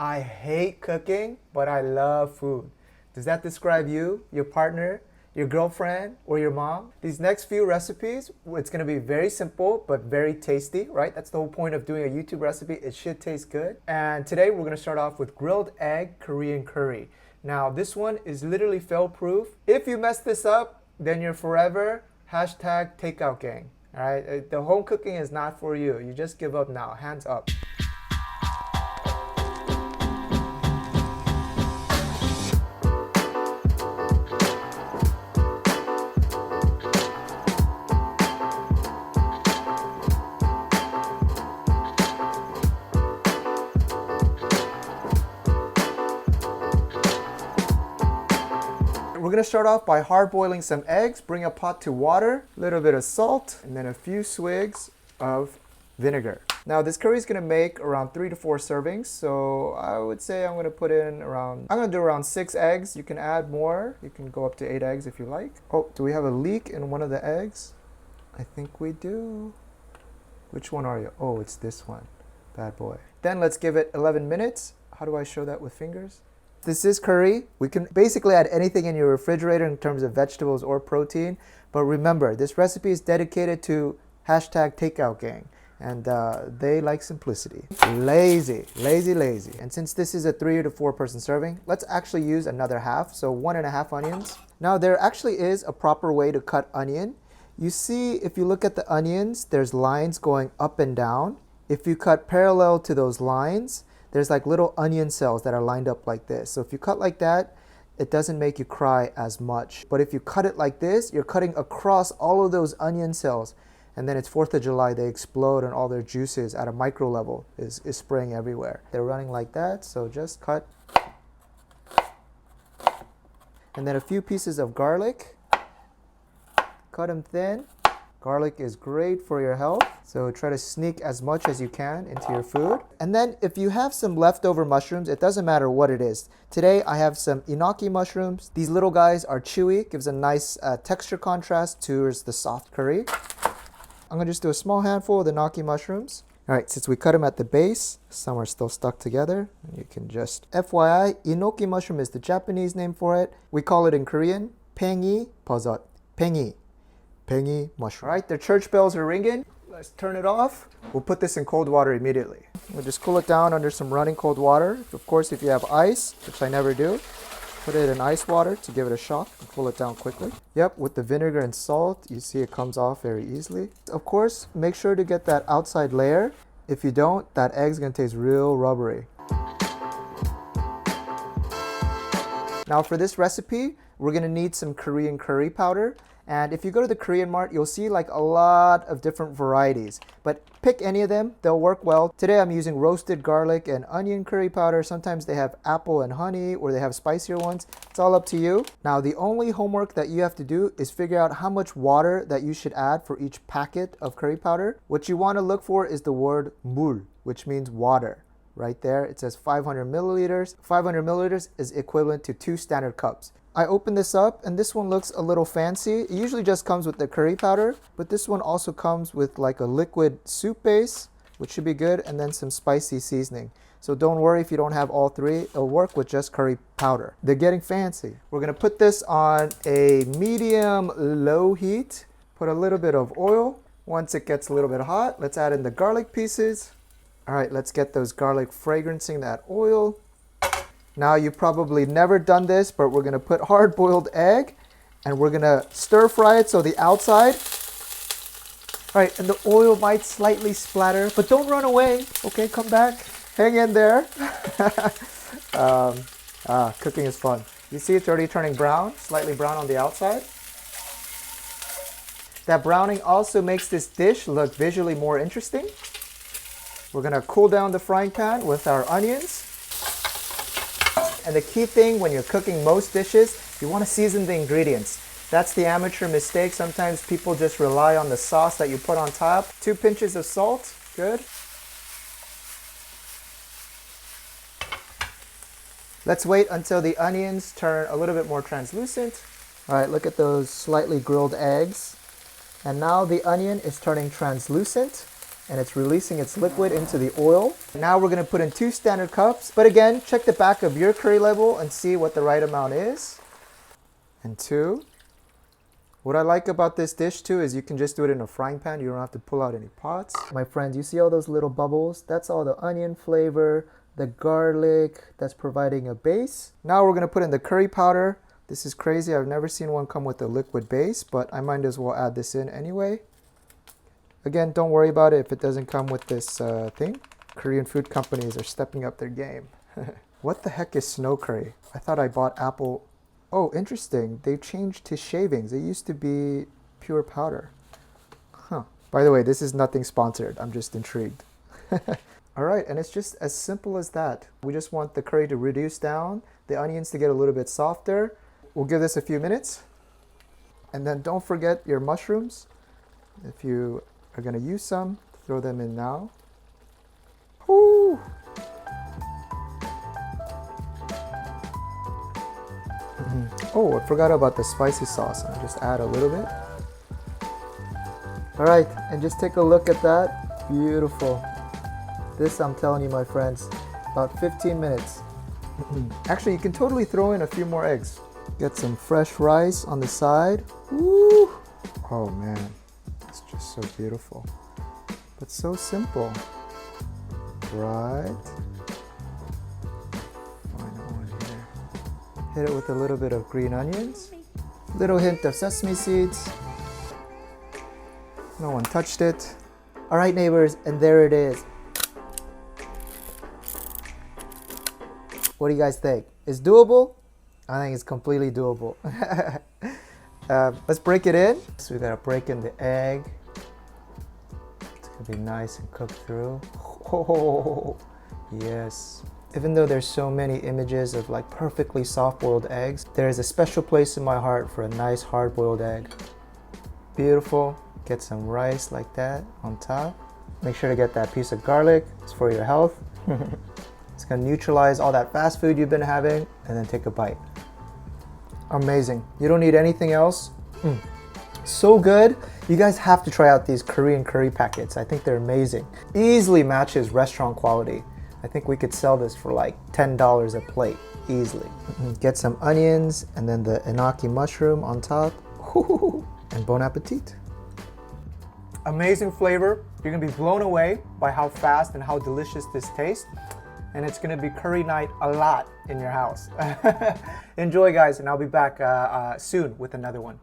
I hate cooking, but I love food. Does that describe you, your partner, your girlfriend, or your mom? These next few recipes, it's gonna be very simple, but very tasty, right? That's the whole point of doing a YouTube recipe. It should taste good. And today we're gonna start off with grilled egg Korean curry. Now, this one is literally fail-proof. If you mess this up, then you're forever hashtag takeout gang. All right, the home cooking is not for you. You just give up now, hands up. We're gonna start off by hard boiling some eggs. Bring a pot to water, a little bit of salt, and then a few swigs of vinegar. Now this curry is gonna make around 3 to 4 servings, so I would say I'm gonna do around 6 eggs. You can add more. You can go up to 8 eggs if you like. Oh, do we have a leak in one of the eggs? I think we do. Which one are you? Oh, it's this one. Bad boy. Then let's give it 11 minutes. How do I show that with fingers? This is curry. We can basically add anything in your refrigerator in terms of vegetables or protein. But remember, this recipe is dedicated to hashtag takeout gang. And they like simplicity. Lazy, lazy, lazy. And since this is a 3 to 4 person serving, let's actually use another half. So 1.5 onions. Now there actually is a proper way to cut onion. You see, if you look at the onions, there's lines going up and down. If you cut parallel to those lines, there's like little onion cells that are lined up like this. So if you cut like that, it doesn't make you cry as much. But if you cut it like this, you're cutting across all of those onion cells. And then it's 4th of July, they explode and all their juices at a micro level is spraying everywhere. They're running like that, so just cut. And then a few pieces of garlic. Cut them thin. Garlic is great for your health, so try to sneak as much as you can into your food. And then if you have some leftover mushrooms, it doesn't matter what it is. Today I have some enoki mushrooms. These little guys are chewy, gives a nice texture contrast towards the soft curry. I'm gonna just do a small handful of the enoki mushrooms. All right, since we cut them at the base, some are still stuck together. You can just, FYI, enoki mushroom is the Japanese name for it. We call it in Korean, 팽이 버섯, 팽이 mushroom. All right, the church bells are ringing. Let's turn it off. We'll put this in cold water immediately. We'll just cool it down under some running cold water. Of course, if you have ice, which I never do, put it in ice water to give it a shock and cool it down quickly. Yep, with the vinegar and salt, you see it comes off very easily. Of course, make sure to get that outside layer. If you don't, that egg's gonna taste real rubbery. Now for this recipe, we're gonna need some Korean curry powder. And if you go to the Korean Mart, you'll see like a lot of different varieties. But pick any of them, they'll work well. Today I'm using roasted garlic and onion curry powder. Sometimes they have apple and honey, or they have spicier ones. It's all up to you. Now the only homework that you have to do is figure out how much water that you should add for each packet of curry powder. What you want to look for is the word 물, which means water. Right there, it says 500 milliliters. 500 milliliters is equivalent to 2 standard cups. I opened this up and this one looks a little fancy. It usually just comes with the curry powder, but this one also comes with like a liquid soup base, which should be good, and then some spicy seasoning. So don't worry if you don't have all three, it'll work with just curry powder. They're getting fancy. We're gonna put this on a medium low heat, put a little bit of oil. Once it gets a little bit hot, let's add in the garlic pieces. All right, let's get those garlic fragrancing that oil. Now you've probably never done this, but we're gonna put hard-boiled egg and we're gonna stir fry it so the outside. All right, and the oil might slightly splatter, but don't run away. Okay, come back, hang in there. Cooking is fun. You see it's already turning brown, slightly brown on the outside. That browning also makes this dish look visually more interesting. We're gonna cool down the frying pan with our onions. And the key thing when you're cooking most dishes, you want to season the ingredients. That's the amateur mistake. Sometimes people just rely on the sauce that you put on top. 2 pinches of salt, good. Let's wait until the onions turn a little bit more translucent. All right, look at those slightly grilled eggs. And now the onion is turning translucent. and it's releasing its liquid into the oil. Now we're gonna put in 2 standard cups, but again, check the back of your curry label and see what the right amount is. And 2. What I like about this dish too is you can just do it in a frying pan. You don't have to pull out any pots. My friends, you see all those little bubbles? That's all the onion flavor, the garlic that's providing a base. Now we're gonna put in the curry powder. This is crazy. I've never seen one come with a liquid base, but I might as well add this in anyway. Again, don't worry about it if it doesn't come with this thing. Korean food companies are stepping up their game. What the heck is snow curry? I thought I bought apple. Oh, interesting. They've changed to shavings. It used to be pure powder. Huh. By the way, this is nothing sponsored. I'm just intrigued. All right, and it's just as simple as that. We just want the curry to reduce down, the onions to get a little bit softer. We'll give this a few minutes. And then don't forget your mushrooms. If you are gonna use some, throw them in now. Woo! Oh, I forgot about the spicy sauce. I'll just add a little bit. All right, and just take a look at that. Beautiful. This, I'm telling you, my friends, about 15 minutes. Actually, you can totally throw in a few more eggs. Get some fresh rice on the side. Woo! Oh man, it's just so beautiful. But so simple. Right. Hit it with a little bit of green onions, little hint of sesame seeds. No one touched it. All right, neighbors, and there it is. What do you guys think? It's doable? I think it's completely doable. Let's break it in. So we gotta break in the egg. It's gonna be nice and cooked through. Oh, yes. Even though there's so many images of like perfectly soft-boiled eggs, there is a special place in my heart for a nice hard-boiled egg. Beautiful. Get some rice like that on top. Make sure to get that piece of garlic. It's for your health. It's gonna neutralize all that fast food you've been having, and then take a bite. Amazing. You don't need anything else. So good. You guys have to try out these Korean curry packets. I think they're amazing. Easily matches restaurant quality. I think we could sell this for like $10 a plate, easily. Get some onions and then the enoki mushroom on top. And bon appetit. Amazing flavor. You're gonna be blown away by how fast and how delicious this tastes. And it's gonna be curry night a lot in your house. Enjoy, guys, and I'll be back soon with another one.